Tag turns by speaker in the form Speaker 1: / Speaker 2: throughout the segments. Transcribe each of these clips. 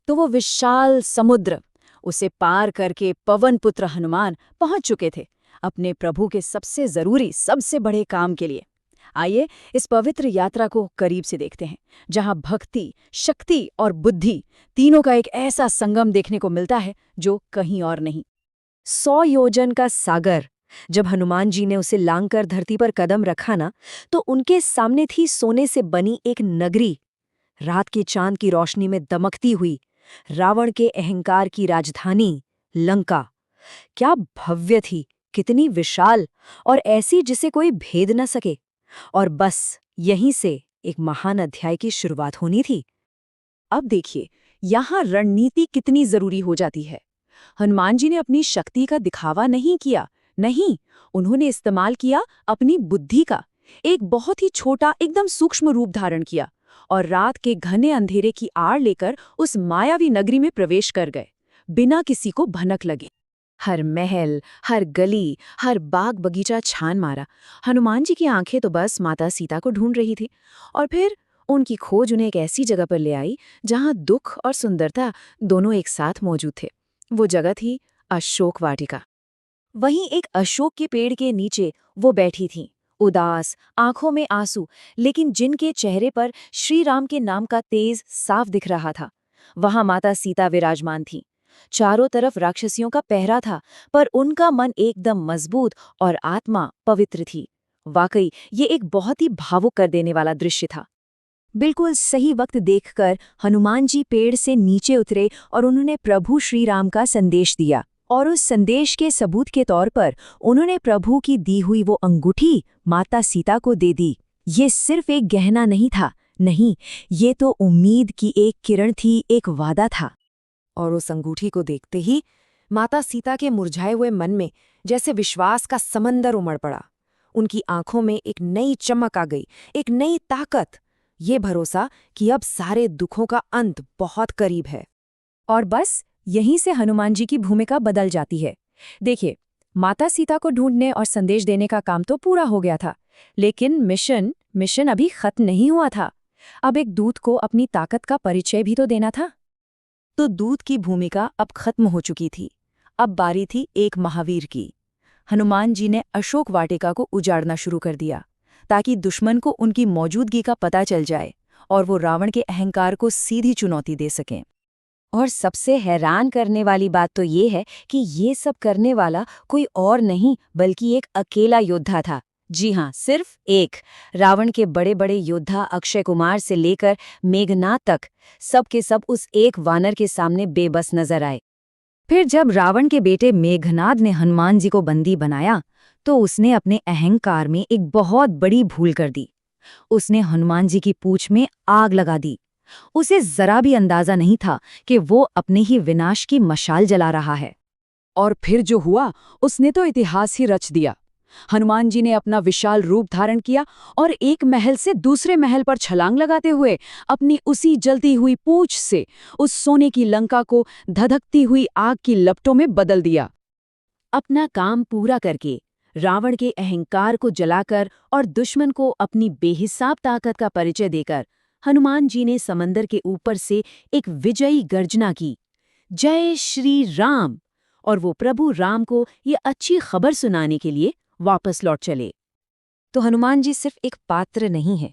Speaker 1: तो वो विशाल समुद्र उसे पार करके पवन पुत्र हनुमान पहुंच चुके थे अपने प्रभु के सबसे जरूरी सबसे बड़े काम के लिए। आइए इस पवित्र यात्रा को करीब से देखते हैं, जहां भक्ति, शक्ति और बुद्धि तीनों का एक ऐसा संगम देखने को मिलता है जो कहीं और नहीं।
Speaker 2: 100 योजन का सागर। जब हनुमान जी ने उसे लांघकर धरती पर कदम रखा ना, तो उनके सामने थी सोने से बनी एक नगरी, रात के चांद की रोशनी में दमकती हुई, रावण के अहंकार की राजधानी लंका। क्या भव्य थी, कितनी विशाल, और ऐसी जिसे कोई भेद न सके। और बस यहीं से एक महान अध्याय की शुरुआत होनी थी।
Speaker 1: अब देखिए यहाँ रणनीति कितनी जरूरी हो जाती है। हनुमान जी ने अपनी शक्ति का दिखावा नहीं किया, नहीं, उन्होंने इस्तेमाल किया अपनी बुद्धि का। एक बहुत ही छोटा एकदम सूक्ष्म रूप धारण किया और रात के घने अंधेरे की आड़ लेकर उस मायावी नगरी में प्रवेश कर गए, बिना किसी को भनक लगे। हर महल, हर गली, हर बाग बगीचा छान मारा। हनुमान जी की आंखें तो बस माता सीता को ढूंढ रही थी, और फिर उनकी खोज उन्हें एक ऐसी जगह पर ले आई जहां दुख और सुंदरता दोनों एक साथ मौजूद थे। वो जगह थी अशोक वाटिका।
Speaker 2: वहीं एक अशोक के पेड़ के नीचे वो बैठी थीं, उदास, आंखों में आंसू, लेकिन जिनके चेहरे पर श्री राम के नाम का तेज साफ दिख रहा था। वहां माता सीता विराजमान थीं। चारों तरफ राक्षसियों का पहरा था, पर उनका मन एकदम मजबूत और आत्मा पवित्र थी। वाकई ये एक बहुत ही भावुक कर देने वाला दृश्य था। बिल्कुल सही वक्त देखकर हनुमान जी पेड़ से नीचे उतरे और उन्होंने प्रभु श्री राम का संदेश दिया। और उस संदेश के सबूत के तौर पर उन्होंने प्रभु की दी हुई वो अंगूठी माता सीता को दे दी। ये सिर्फ एक गहना नहीं था, नहीं, ये तो उम्मीद की एक किरण थी, एक वादा था। और उस अंगूठी को देखते ही माता सीता के मुरझाए हुए मन में जैसे विश्वास का समंदर उमड़ पड़ा। उनकी आंखों में एक नई चमक आ गई, एक नई ताकत, ये भरोसा कि अब सारे दुखों का अंत बहुत करीब है। और बस यहीं से हनुमान जी की भूमिका बदल जाती है। देखिए, माता सीता को ढूंढने और संदेश देने का काम तो पूरा हो गया था, लेकिन मिशन अभी खत्म नहीं हुआ था। अब एक दूत को अपनी ताकत का परिचय भी तो देना था। तो दूत की भूमिका अब खत्म हो चुकी थी। अब बारी थी एक महावीर की। हनुमान जी ने अशोक वाटिका को उजाड़ना शुरू कर दिया, ताकि दुश्मन को उनकी मौजूदगी का पता चल जाए और वो रावण के अहंकार को सीधी चुनौती दे सकें। और सबसे हैरान करने वाली बात तो ये है कि ये सब करने वाला कोई और नहीं बल्कि एक अकेला योद्धा था। जी हाँ, सिर्फ एक। रावण के बड़े बड़े योद्धा अक्षय कुमार से लेकर मेघनाद तक सब के सब उस एक वानर के सामने बेबस नजर आए। फिर जब रावण के बेटे मेघनाद ने हनुमान जी को बंदी बनाया, तो उसने अपने अहंकार में एक बहुत बड़ी भूल कर दी। उसने हनुमान जी की पूंछ में आग लगा दी। उसे जरा भी अंदाजा नहीं था कि वो अपने ही विनाश की मशाल जला रहा है। और फिर जो हुआ उसने तो इतिहास ही रच दिया। हनुमान जी ने अपना विशाल रूप धारण किया और एक महल से दूसरे महल पर छलांग लगाते हुए अपनी उसी जलती हुई पूंछ से उस सोने की लंका को धधकती हुई आग की लपटों में बदल दिया। अपना काम पूरा करके, रावण के अहंकार को जलाकर और दुश्मन को अपनी बेहिसाब ताकत का परिचय देकर हनुमान जी ने समंदर के ऊपर से एक विजयी गर्जना की, जय श्री राम। और वो प्रभु राम को ये अच्छी खबर सुनाने के लिए वापस लौट चले। तो हनुमान जी सिर्फ एक पात्र नहीं है,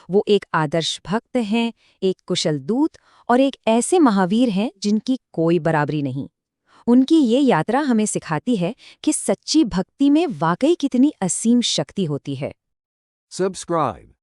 Speaker 2: वो एक आदर्श भक्त हैं, एक कुशल दूत और एक ऐसे महावीर हैं जिनकी कोई बराबरी नहीं। उनकी ये यात्रा हमें सिखाती है कि सच्ची भक्ति में वाकई कितनी असीम शक्ति होती है।
Speaker 3: Subscribe.